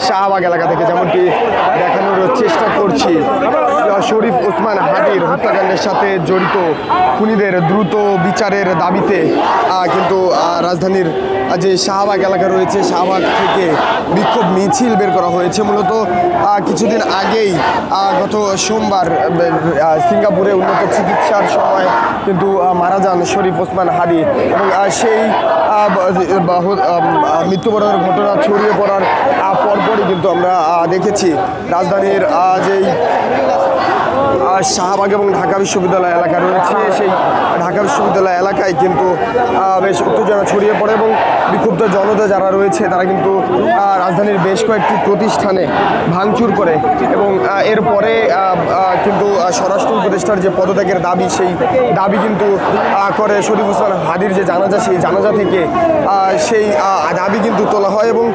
শাহবাগ এলাকা থেকে, যেমনটি দেখানোর চেষ্টা করছি। শরীফ ওসমান হাদির হত্যাকাণ্ডের সাথে জড়িত খুনিদের দ্রুত বিচারের দাবিতে কিন্তু রাজধানীর যে শাহবাগ এলাকা রয়েছে, শাহবাগ থেকে বিক্ষোভ মিছিল বের করা হয়েছে। মূলত কিছুদিন আগেই গত সোমবার সিঙ্গাপুরে উন্নত চিকিৎসার সময় কিন্তু মারা যান শরীফ ওসমান হাদি, এবং সেই মৃত্যুবরণের ঘটনা ছড়িয়ে পড়ার পরপরই কিন্তু আমরা দেখেছি রাজধানীর যেই শাহবাগ এবং ঢাকা বিশ্ববিদ্যালয় এলাকা রয়েছে, সেই ঢাকা বিশ্ববিদ্যালয় এলাকায় কিন্তু বেশ উত্তেজনা ছড়িয়ে পড়ে, এবং বিক্ষুব্ধ জনতা যারা রয়েছে তারা কিন্তু রাজধানীর বেশ কয়েকটি প্রতিষ্ঠানে ভাঙচুর করে, এবং এরপরে কিন্তু স্বরাষ্ট্র উপদেষ্টার যে পদত্যাগের দাবি, সেই দাবি কিন্তু করে শরীফ ওসমান হাদির যে জানাজা, সেই জানাজা থেকে সেই দাবি কিন্তু তোলা হয়। এবং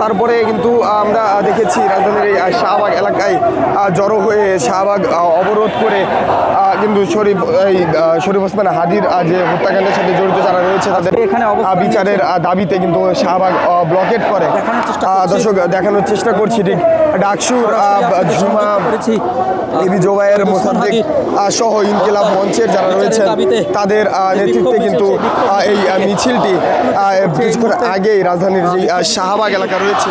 তারপরে কিন্তু আমরা দেখেছি রাজধানীর এই শাহবাগ এলাকায় জড়ো হয়ে শাহবাগ অবরোধ করে কিন্তু শরীফ ওসমান হাদির যে হত্যাকাণ্ডের সাথে জড়িত যারা রয়েছে তাদের বিচারের দাবিতে কিন্তু শাহবাগ ব্লকেট করে। দর্শক, দেখানোর চেষ্টা করছি ঠিক ডাকসুর ঝুমা, এবি জোবায়ের, মোসাদ্দেক সহ ইনকিলাব মঞ্চের যারা রয়েছেন তাদের নেতৃত্বে কিন্তু এই মিছিলটি কিছুক্ষণ আগেই রাজধানীর যে শাহবাগ এলাকা রয়েছে,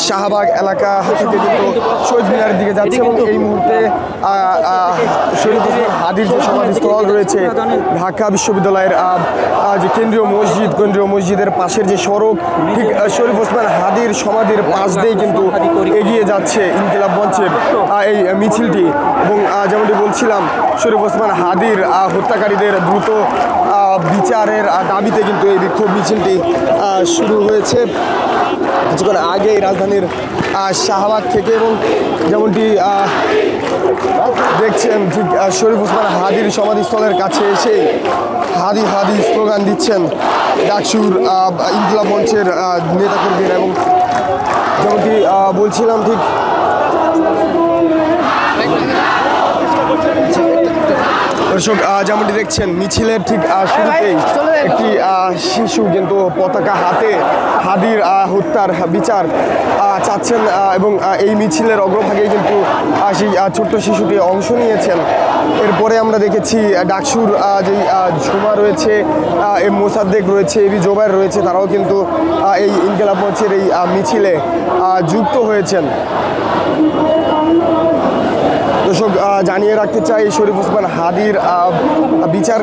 শাহবাগ এলাকা থেকে কিন্তু শহীদ মিনারের দিকে যাচ্ছে। এবং এই মুহূর্তে শরীফ ওসমান হাদির যে সমাধিস্থল রয়েছে, ঢাকা বিশ্ববিদ্যালয়ের যে কেন্দ্রীয় মসজিদের পাশের যে সড়ক, ঠিক শরীফ ওসমান হাদির সমাধির পাশ দিয়েই কিন্তু এগিয়ে যাচ্ছে ইনকিলাব মঞ্চের এই মিছিলটি। এবং যেমনটি বলছিলাম, শরীফ ওসমান হাদির হত্যাকারীদের দ্রুত বিচারের দাবিতে কিন্তু এই বিক্ষোভ মিছিলটি শুরু হয়েছে কিছুক্ষণ আগেই রাজধানীর শাহবাগ থেকে। এবং যেমনটি দেখছেন, ঠিক শরীফ ওসমান হাদির সমাধিস্থলের কাছে এসে হাদি হাদি স্লোগান দিচ্ছেন ডাকসুর ইনকিলাব মঞ্চের নেতাকর্মীরা। এবং যেমনটি বলছিলাম, ঠিক দর্শক যেমনটি দেখছেন, মিছিলের ঠিক শুরুতেই একটি শিশু কিন্তু পতাকা হাতে হাদির হত্যার বিচার চাচ্ছেন, এবং এই মিছিলের অগ্রভাগেই কিন্তু সেই ছোট্ট শিশুটি অংশ নিয়েছেন। এরপরে আমরা দেখেছি ডাকসুর যেই ঝুমা রয়েছে, মোসাদ্দেক রয়েছে, এবি জোবায়ের রয়েছে, তারাও কিন্তু এই ইনকিলাব মঞ্চের এই মিছিলে যুক্ত হয়েছেন। দর্শক, জানিয়ে রাখতে চাই, শরীফ ওসমান হাদির বিচার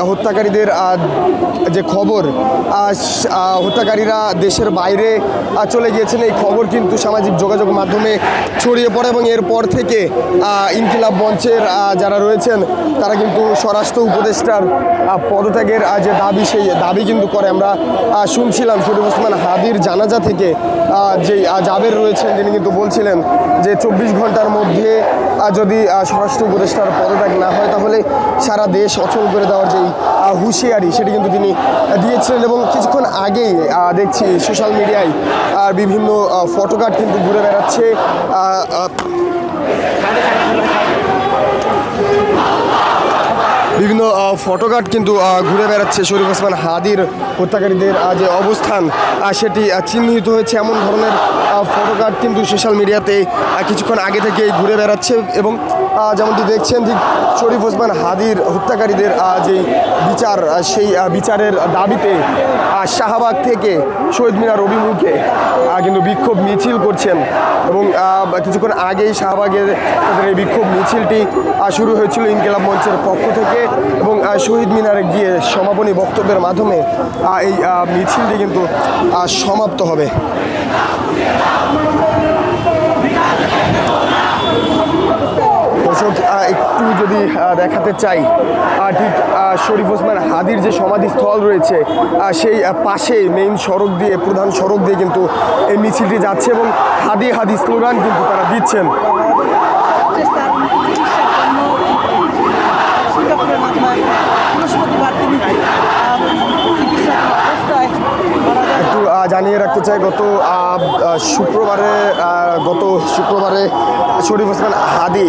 হত্যাকারীদের যে খবর, হত্যাকারীরা দেশের বাইরে চলে গিয়েছেন, এই খবর কিন্তু সামাজিক যোগাযোগ মাধ্যমে ছড়িয়ে পড়ে, এবং এরপর থেকে ইনকিলাব মঞ্চের যারা রয়েছেন তারা কিন্তু স্বরাষ্ট্র উপদেষ্টার পদত্যাগের যে দাবি, সেই দাবি কিন্তু করে। আমরা শুনছিলাম শরীফ ওসমান হাদির জানাজা থেকে যে জাবের রয়েছেন, তিনি কিন্তু বলছিলেন যে 24 ঘন্টার মধ্যে যদি স্বরাষ্ট্র উপদেষ্টার পদত্যাগ না হয় তাহলে সারা দেশ অচল করে দেওয়ার যেই হুঁশিয়ারি, সেটি কিন্তু তিনি দিয়েছিলেন। এবং কিছুক্ষণ আগেই দেখছি সোশ্যাল মিডিয়ায় বিভিন্ন ফটোকার্ড কিন্তু ঘুরে বেড়াচ্ছে, বিভিন্ন ফটোকার্ড কিন্তু ঘুরে বেড়াচ্ছে শরীফ ওসমান হাদির হত্যাকারীদের যে অবস্থান সেটি চিহ্নিত হয়েছে, এমন ধরনের ফটোকার্ড কিন্তু সোশ্যাল মিডিয়াতে কিছুক্ষণ আগে থেকেই ঘুরে বেড়াচ্ছে। এবং যেমনটি দেখছেন, ঠিক শরীফ ওসমান হাদির হত্যাকারীদের যে বিচার, সেই বিচারের দাবিতে শাহবাগ থেকে শহীদ মিনার অভিমুখে কিন্তু বিক্ষোভ মিছিল করছেন। এবং কিছুক্ষণ আগেই শাহবাগের তাদের এই বিক্ষোভ মিছিলটি শুরু হয়েছিল ইনকিলাব মঞ্চের পক্ষ থেকে, এবং শহীদ মিনারে গিয়ে সমাপনী বক্তব্যের মাধ্যমে এই মিছিলটি কিন্তু সমাপ্ত হবে। দর্শক, একটু যদি দেখাতে চাই, ঠিক শরীফ ওসমান হাদির যে সমাধিস্থল রয়েছে সেই পাশে মেইন সড়ক দিয়ে, প্রধান সড়ক দিয়ে কিন্তু এই মিছিলটি যাচ্ছে, এবং হাদি হাদি স্লোগান কিন্তু তারা দিচ্ছেন। একটু জানিয়ে রাখতে চাই, গত শুক্রবারে শরীফ ওসমান হাদি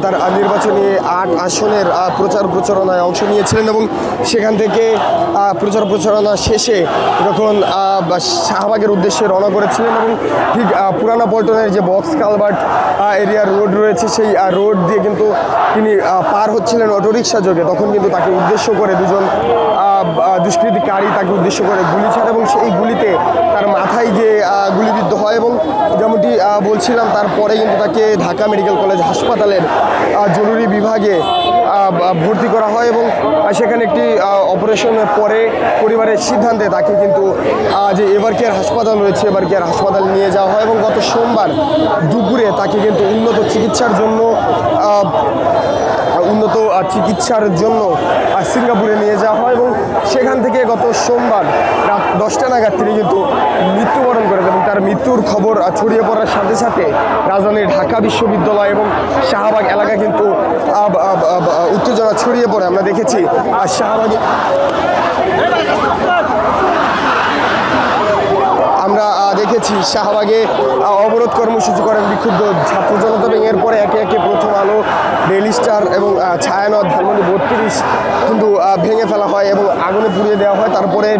তার নির্বাচনী 8 আসনের প্রচার প্রচারণায় অংশ নিয়েছিলেন এবং সেখান থেকে প্রচার প্রচারণা শেষে যখন শাহবাগের উদ্দেশ্যে রওনা করেছিলেন এবং ঠিক পুরানা পল্টনের যে বক্স কালভার্ট এরিয়ার রোড রয়েছে সেই রোড দিয়ে কিন্তু তিনি পার হচ্ছিলেন অটোরিকশা যোগে, তখন কিন্তু তাকে উদ্দেশ্য করে দুজন দুষ্কৃতিকারী তাকে উদ্দেশ্য করে গুলি ছাড়ে এবং সেই গুলিতে তার মাথায় গিয়ে গুলিবিদ্ধ হয় এবং যেমনটি বলছিলাম তারপরে কিন্তু তাকে ঢাকা মেডিকেল কলেজ হাসপাতালের জরুরি বিভাগে ভর্তি করা হয় এবং সেখানে একটি অপারেশনের পরে পরিবারের সিদ্ধান্তে তাকে কিন্তু যে এভার কেয়ার হাসপাতাল রয়েছে এভার কেয়ার হাসপাতালে নিয়ে যাওয়া হয় এবং গত সোমবার দুপুরে তাকে কিন্তু উন্নত চিকিৎসার জন্য সিঙ্গাপুরে নিয়ে যাওয়া হয় এবং সেখান থেকে গত সোমবার রাত 10টা নাগাদ তিনি কিন্তু মৃত্যুবরণ করেন এবং তার মৃত্যুর খবর ছড়িয়ে পড়ার সাথে সাথে রাজধানীর ঢাকা বিশ্ববিদ্যালয় এবং শাহবাগ এলাকা কিন্তু উত্তেজনা ছড়িয়ে পড়ে। আমরা দেখেছি শাহবাগে অবরোধ কর্মসূচি করেন বিক্ষুব্ধ ছাত্র জনতা এবং এরপরে একে একে প্রথম আলো, ডেইলি স্টার এবং ছায়ানট, ধানমন্ডি 32 কিন্তু ভেঙে ফেলা হয় এবং আগুনে পুড়িয়ে দেওয়া হয়। তারপরে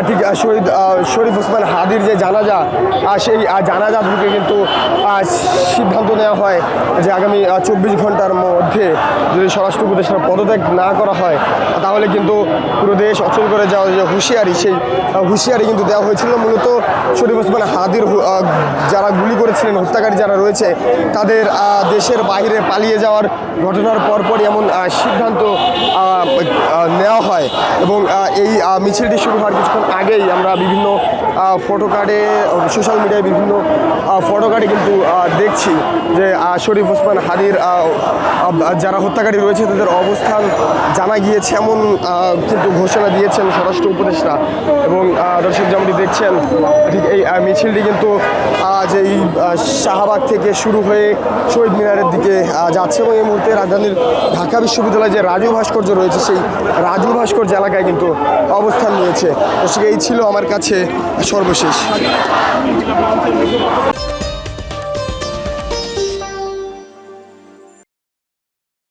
ঠিক শরীফ ওসমান হাদির যে জানাজা সেই জানাজা থেকে কিন্তু সিদ্ধান্ত নেওয়া হয় যে আগামী 24 ঘন্টার মধ্যে যদি স্বরাষ্ট্র উপদেষ্টার পদত্যাগ না করা হয় তাহলে কিন্তু পুরো দেশ অচল করে যাওয়ার যে হুঁশিয়ারি, সেই হুঁশিয়ারি কিন্তু দেওয়া হয়েছিল। মূলত শরীফ ওসমান হাদির যারা গুলি করেছিলেন, হত্যাকারী যারা রয়েছে তাদের দেশের বাইরে পালিয়ে যাওয়ার ঘটনার পরপরই এমন সিদ্ধান্ত নেওয়া হয় এবং এই মিছিলটি শুরু হওয়ার কিছুক্ষণ আগেই আমরা বিভিন্ন ফটো কার্ডে, সোশ্যাল মিডিয়ায় বিভিন্ন ফটো কার্ডে কিন্তু দেখছি যে শরীফ ওসমান হাদির যারা হত্যাকারী রয়েছে তাদের অবস্থান জানা গিয়েছে এমন কিন্তু ঘোষণা দিয়েছেন স্বরাষ্ট্র উপদেষ্টা। এবং দর্শক যেমনটি দেখছেন ঠিক এই মিছিলটি কিন্তু যে এই শাহবাগ থেকে শুরু হয়ে শহীদ মিনারের দিকে যাচ্ছে এবং এই মুহূর্তে রাজধানীর ঢাকা বিশ্ববিদ্যালয়ে যে রাজু ভাস্কর্য রয়েছে সেই রাজু ভাস্কর্য এলাকায় কিন্তু অবস্থান নিয়েছে। দর্শক এই ছিল আমার কাছে সর্বশেষ।